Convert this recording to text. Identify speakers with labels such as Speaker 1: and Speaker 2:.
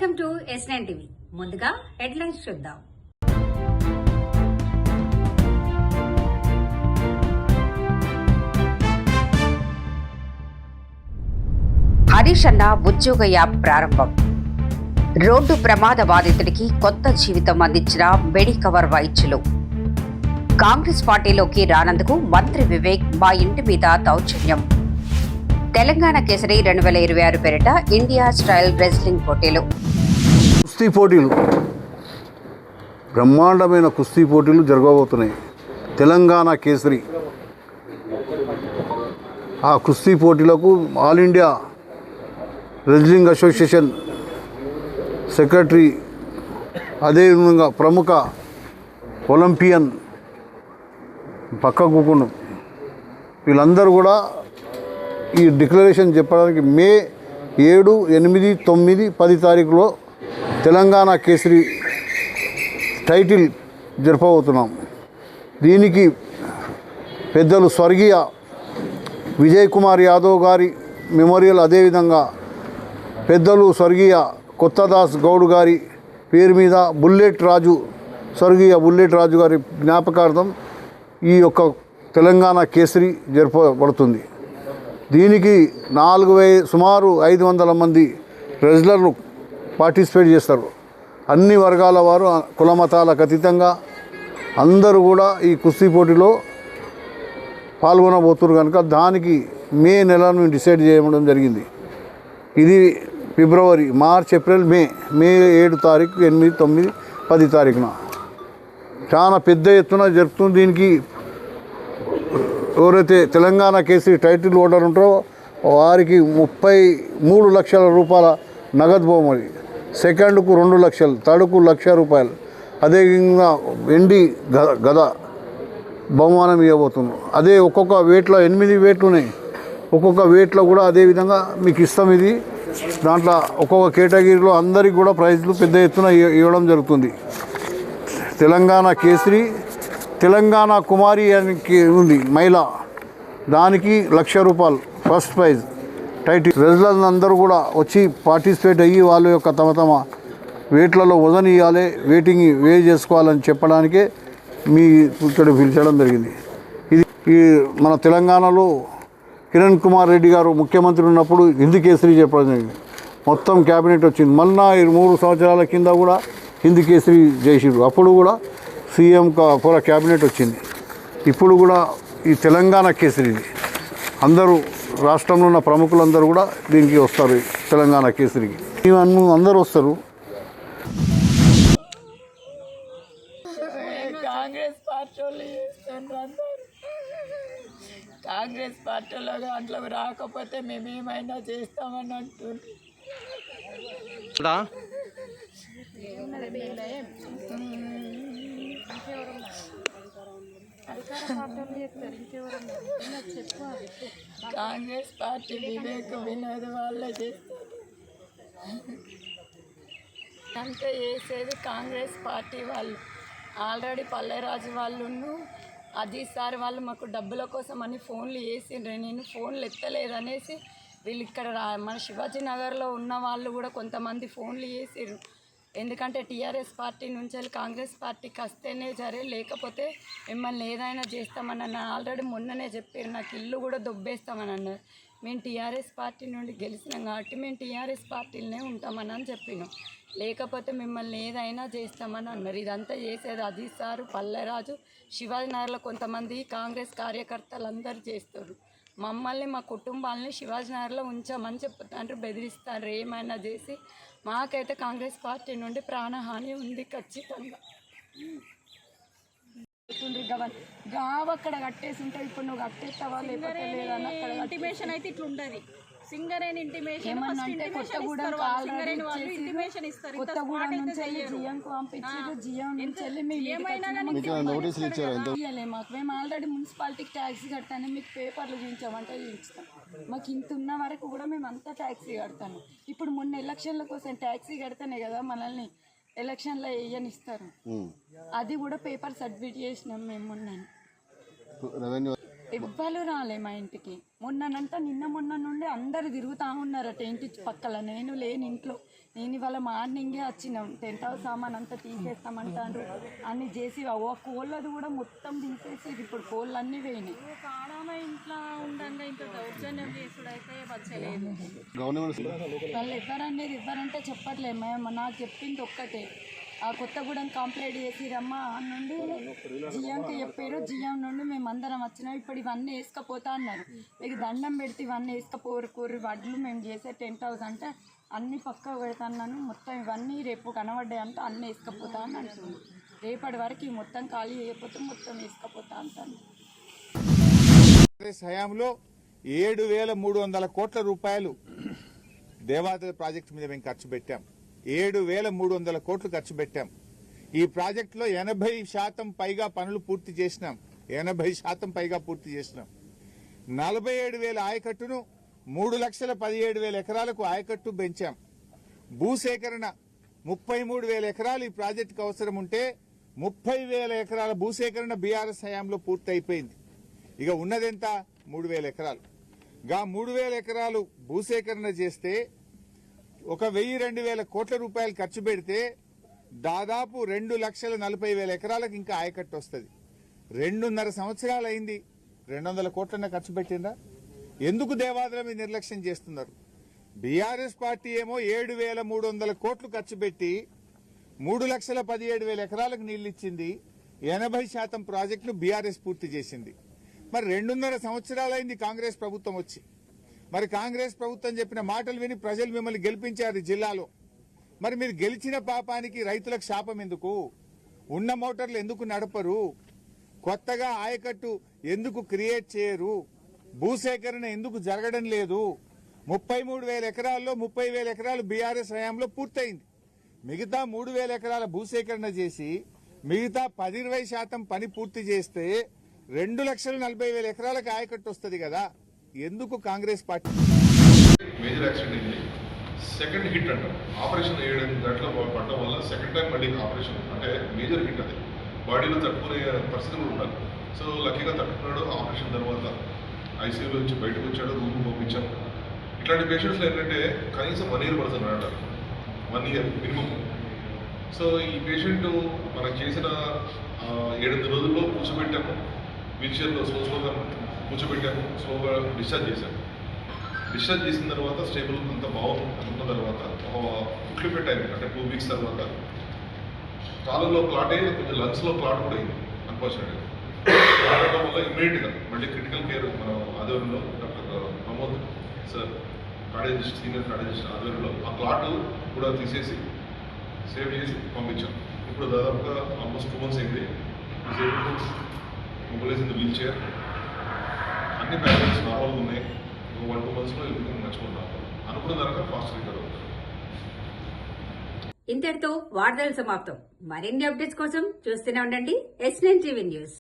Speaker 1: Welcome to S9 TV. ముందుగా headlines చూద్దాం.
Speaker 2: హరీష్ అన్న ఉద్యోగ యాప్ ప్రారంభం. రోడ్డు ప్రమాద బాధితుడికి కొత్త జీవితం అందించిన మెడికవర్ వైద్యులు. కాంగ్రెస్ పార్టీలోకి రానందుకు మంత్రి వివేక్ మా ఇంటి మీద దౌర్జన్యం. తెలంగాణ కేసరి 2026 పేరిట ఇండియా స్టైల్ రెజ్లింగ్ పోటీలు.
Speaker 3: కుస్తీ పోటీలు, బ్రహ్మాండమైన కుస్తీ పోటీలు జరగబోతున్నాయి. తెలంగాణ కేసరి ఆ కుస్తీ పోటీలకు all India wrestling association secretary, అదేవిధంగా ప్రముఖ ఒలింపియన్ పక్క కూకుండా వీళ్ళందరూ కూడా ఈ డిక్లరేషన్ చెప్పడానికి మే 7, 8, 9, 10 తారీఖులో తెలంగాణ కేసరి టైటిల్ జరపబోతున్నాం. దీనికి పెద్దలు స్వర్గీయ విజయ్ కుమార్ యాదవ్ గారి మెమోరియల్, అదేవిధంగా పెద్దలు స్వర్గీయ కొత్తదాస్ గౌడ్ గారి పేరు మీద స్వర్గీయ బుల్లెట్ రాజు గారి జ్ఞాపకార్థం ఈ యొక్క తెలంగాణ కేసరి జరపబడుతుంది. దీనికి సుమారు 500 మంది రెజ్లర్లు పార్టిసిపేట్ చేస్తారు. అన్ని వర్గాల వారు, కులమతాలకు అతీతంగా అందరూ కూడా ఈ కుస్తీ పోటీలో పాల్గొనబోతున్నారు కనుక దానికి మే నెలను డిసైడ్ చేయడం జరిగింది. ఇది ఫిబ్రవరి, మార్చ్, ఏప్రిల్, మే 7 తారీఖు, 8, 9, 10 తారీఖున చాలా పెద్ద ఎత్తున జరుపుతుంది. దీనికి ఎవరైతే తెలంగాణ కేసరి టైటిల్ హోల్డర్ ఉంటారో వారికి 33 లక్షల రూపాయల నగదు బహుమతి, సెకండ్కు 2 లక్షలు, థర్డ్కు 1,00,000 రూపాయలు, అదేవిధంగా వెండి గద బహుమానం ఇవ్వబోతున్నాం. అదే ఒక్కొక్క వెయిట్లో 8 వెయిట్లు ఉన్నాయి. ఒక్కొక్క వెయిట్లో కూడా అదేవిధంగా మీకు ఇస్తాం. ఇది దాంట్లో ఒక్కొక్క కేటగిరీలో అందరికీ కూడా ప్రైజ్లు పెద్ద ఎత్తున ఇవ్వడం జరుగుతుంది. తెలంగాణ కేసరి, తెలంగాణ కుమారి అని ఉంది మహిళ, దానికి 1,00,000 రూపాయలు ఫస్ట్ ప్రైజ్ టైటిల్. రెజ్లర్స్ అందరూ కూడా వచ్చి పార్టిసిపేట్ అయ్యి వాళ్ళ యొక్క తమ వెయిట్లలో వజన్ ఇవ్వాలి, వే చేసుకోవాలని చెప్పడానికే మీ ఇక్కడ పిలిచడం జరిగింది. ఇది మన తెలంగాణలో కిరణ్ కుమార్ రెడ్డి గారు ముఖ్యమంత్రి ఉన్నప్పుడు హిందీ కేసరి చెప్పడం జరిగింది. మొత్తం క్యాబినెట్ వచ్చింది. మళ్ళా 3 సంవత్సరాల కింద కూడా హిందీ కేసరి చేసిరు. అప్పుడు కూడా సీఎం పూర క్యాబినెట్ వచ్చింది. ఇప్పుడు కూడా ఈ తెలంగాణ కేసరి అందరూ రాష్ట్రంలో ఉన్న ప్రముఖులందరూ కూడా దీనికి వస్తారు. తెలంగాణ కేసరికి అందరూ వస్తారు.
Speaker 4: కాంగ్రెస్ పార్టీలో దాంట్లో రాకపోతే మేమేమైనా చేస్తామని అంటున్నాం. కాంగ్రెస్ పార్టీ వివేక్ వినోద్ వాళ్ళే చేస్తారు. అంతే చేసేది కాంగ్రెస్ పార్టీ వాళ్ళు. ఆల్రెడీ పల్లెరాజు వాళ్ళను అజీత్ సార్ వాళ్ళు మాకు డబ్బుల కోసం అని ఫోన్లు చేసిండ్రు. నేను ఫోన్లు ఎత్తలేదనేసి వీళ్ళు ఇక్కడ మన శివాజీ నగర్లో ఉన్న వాళ్ళు కూడా కొంతమంది ఫోన్లు చేసిర్రు. ఎందుకంటే టీఆర్ఎస్ పార్టీ నుంచి వెళ్ళి కాంగ్రెస్ పార్టీకి వస్తేనే సరే, లేకపోతే మిమ్మల్ని ఏదైనా చేస్తామని అన్నారు. ఆల్రెడీ మొన్ననే చెప్పారు, నాకు ఇల్లు కూడా దొబ్బేస్తామని అన్నారు. మేము టీఆర్ఎస్ పార్టీ నుండి గెలిచినాం కాబట్టి మేము టీఆర్ఎస్ పార్టీలనే ఉంటామని చెప్పినాం. లేకపోతే మిమ్మల్ని ఏదైనా చేస్తామని అన్నారు. ఇదంతా చేసేది అజీత్ సారు, పల్లెరాజు, శివాజీనగర్లో కొంతమంది కాంగ్రెస్ కార్యకర్తలు అందరూ చేస్తారు. మమ్మల్ని, మా కుటుంబాలని శివాజీనగర్లో ఉంచామని చెప్తారు, బెదిరిస్తారు ఏమైనా చేసి. మాకైతే కాంగ్రెస్ పార్టీ నుండి ప్రాణహాని ఉంది ఖచ్చితంగా. గావ అక్కడ కట్టేసి ఉంటాయి. ఇప్పుడు నువ్వు కట్టేస్తావా లేకపోతే లేదన్న ఇంటిమేషన్ అయితే ఇట్లా ఉండదు. సింగరేణి ఇంటిమేషన్ ఏమన్నంటే కొత్తగూడెం ఇంటిమేషన్ ఇస్తారు. కొత్తగూడెం నుంచి వెళ్ళి జియంకు పంపించారు. జియం నుంచి వెళ్ళి మాకు మేము ఆల్రెడీ మున్సిపాలిటీకి ట్యాక్సీ కడతాను, మీకు పేపర్లు చూపించామంటే చూపిస్తాం. మాకు ఇంత ఉన్న వరకు కూడా మేము అంతా ట్యాక్సీ కడతాము. ఇప్పుడు మొన్న ఎలక్షన్ల కోసం ట్యాక్సీ కడితేనే కదా మనల్ని ఎలక్షన్లో వేయనిస్తారు. అది కూడా పేపర్ సబ్మిట్ చేసినాం మేము. మొన్న ఎవ్వరు రాలే మా ఇంటికి. నిన్న మొన్న నుండి నుండి అందరు తిరుగుతూ ఉన్నారట ఇంటి పక్కల. నేను లేని ఇంట్లో, నేను ఇవాళ మార్నింగే వచ్చినాం. టెంట్ హౌస్ సామాన్ అంతా తీసేస్తామంటారు అన్ని చేసి కోళ్ళది కూడా మొత్తం తీసేసి ఇప్పుడు కోళ్ళు అన్నీ పోయినాయి.
Speaker 5: ఆడామ ఇంట్లో ఉండగా ఇంత దౌర్జన్యం చేసుడు అయితే వచ్చలేదు.
Speaker 4: వాళ్ళు ఎవరనేది ఎవరంటే చెప్పట్లేదు. మేము నాకు చెప్పింది ఒక్కటే, ఆ కొత్తగూడెం కంప్లైంట్ చేసి రమ్మా నుండి జిఎంకి చెప్పారు. జిఎం నుండి మేము అందరం వచ్చినాం. ఇప్పుడు ఇవన్నీ వేసుకపోతా అన్నారు. మీకు దండం పెడితే ఇవన్నీ వేసుకపోరు వడ్లు మేము చేసే టెంట్ హౌస్ అంటే అన్నీ పక్క పెడతాను. మొత్తం ఇవన్నీ రేపు కనబడ్డాయి అంటే అన్నీ వేసుకపోతా అని అంటుంది. రేపటి వరకు ఈ మొత్తం ఖాళీ చేయకపోతే మొత్తం వేసుకపోతా అంటాను.
Speaker 6: కాంగ్రెస్ హయాంలో 7,300 కోట్ల రూపాయలు దేవాదాయ ప్రాజెక్టు మీద మేము ఖర్చు పెట్టాం. 7,300 కోట్లు ఖర్చు పెట్టాం. ఈ ప్రాజెక్టులో 80% పైగా పనులు పూర్తి చేసినాం. 80% పైగా పూర్తి చేసినాం. 47,000 ఆయకట్టును 3,17,000 ఎకరాలకు ఆయకట్టు పెంచాం. భూసేకరణ 33,000 ఎకరాలు ఈ ప్రాజెక్టుకు అవసరం ఉంటే 30,000 ఎకరాల భూసేకరణ బీఆర్ఎస్ హయాంలో పూర్తి అయిపోయింది. ఇక ఉన్నదెంత 3,000 ఎకరాలు. 3,000 ఎకరాలు భూసేకరణ చేస్తే 1,000-2,000 కోట్ల రూపాయలు ఖర్చు పెడితే దాదాపు 2,40,000 ఎకరాలకు ఇంకా ఆయకట్టు వస్తుంది. 2.5 సంవత్సరాలు అయింది. 200 కోట్లన్న ఖర్చు పెట్టిందా? ఎందుకు దేవాదాయ మీద నిర్లక్ష్యం చేస్తున్నారు? బీఆర్ఎస్ పార్టీ ఏమో 7,300 కోట్లు ఖర్చు పెట్టి 3,17,000 ఎకరాలకు నీళ్లు ఇచ్చింది. 80% ప్రాజెక్టులు బీఆర్ఎస్ పూర్తి చేసింది. మరి 2.5 సంవత్సరాలైంది కాంగ్రెస్ ప్రభుత్వం వచ్చి. మరి కాంగ్రెస్ ప్రభుత్వం చెప్పిన మాటలు విని ప్రజలు మిమ్మల్ని గెలిపించారు జిల్లాలో. మరి మీరు గెలిచిన పాపానికి రైతులకు శాపం ఎందుకు? ఉన్న మోటార్లు ఎందుకు నడపరు? కొత్తగా ఆయకట్టు ఎందుకు క్రియేట్ చేయరు? భూసేకరణ ఎందుకు జరగడం లేదు? 33,000 ఎకరాల్లో 30,000 ఎకరాలు బీఆర్ఎస్ హయాంలో పూర్తయింది. మిగతా 3,000 ఎకరాల భూసేకరణ చేసి మిగతా 10-20% పని పూర్తి చేస్తే 2,40,000 ఎకరాలకు ఆయకట్టు వస్తుంది కదా. ఎందుకు కాంగ్రెస్ పార్టీ
Speaker 7: మేజర్ యాక్సిడెంట్ అయింది. సెకండ్ హిట్ అంట ఆపరేషన్ 7 గంటల పడడం వల్ల సెకండ్ టైం మళ్ళీ ఆపరేషన్ అంటే మేజర్ హిట్. అది బాడీలో తట్టుకునే పరిస్థితి కూడా ఉండాలి. సో లక్కీగా తట్టుకున్నాడు. ఆపరేషన్ తర్వాత ఐసీయూలో నుంచి బయటకు వచ్చాడు. రూమ్ పంపించాం. ఇట్లాంటి పేషెంట్స్లో ఏంటంటే కనీసం 1 year పడుతుంది అంటారు. 1 year మినిమం. సో ఈ పేషెంట్ మనం చేసిన 8 రోజుల్లో కూర్చోబెట్టాము. వీల్చైర్లో స్లోగా కూర్చోబెట్టాము. స్లోగా డిశ్చార్జ్ చేశాము. డిశ్చార్జ్ చేసిన తర్వాత స్టేబుల్ అంతా బాగున్న తర్వాత కుట్లు పెట్టాయి. అంటే 2 weeks తర్వాత కాలంలో క్లాట్ అయ్యి కొంచెం లంగ్స్లో క్లాట్ కూడా అయింది. అన్ఫార్చునేట్గా క్లాట్ అవడం వల్ల ఇమ్మీడియట్గా మళ్ళీ క్రిటికల్ కేర్ మనం ఆధ్వర్యంలో doctor Pramod sir cardiologist, senior cardiologist ఆధ్వర్యంలో ఆ క్లాట్ కూడా తీసేసి సేవ్ చేసి పంపించాం. ఇప్పుడు దాదాపుగా ఆల్మోస్ట్ 2 months అయింది. Mobilize in the wheelchair. అన్ని ప్యాకేజెస్ నార్మల్గా ఉన్నాయి. 1-2 monthsలో ఎవ్రీథింగ్ మర్చిపోతాం. అనుకున్న దానికన్నా ఫాస్ట్ రికవర్ అవుతారు.
Speaker 1: ఇంతటితో వార్తలు సమాప్తం. మరిన్ని అప్డేట్స్ కోసం చూస్తూనే ఉండండి S9 TV న్యూస్.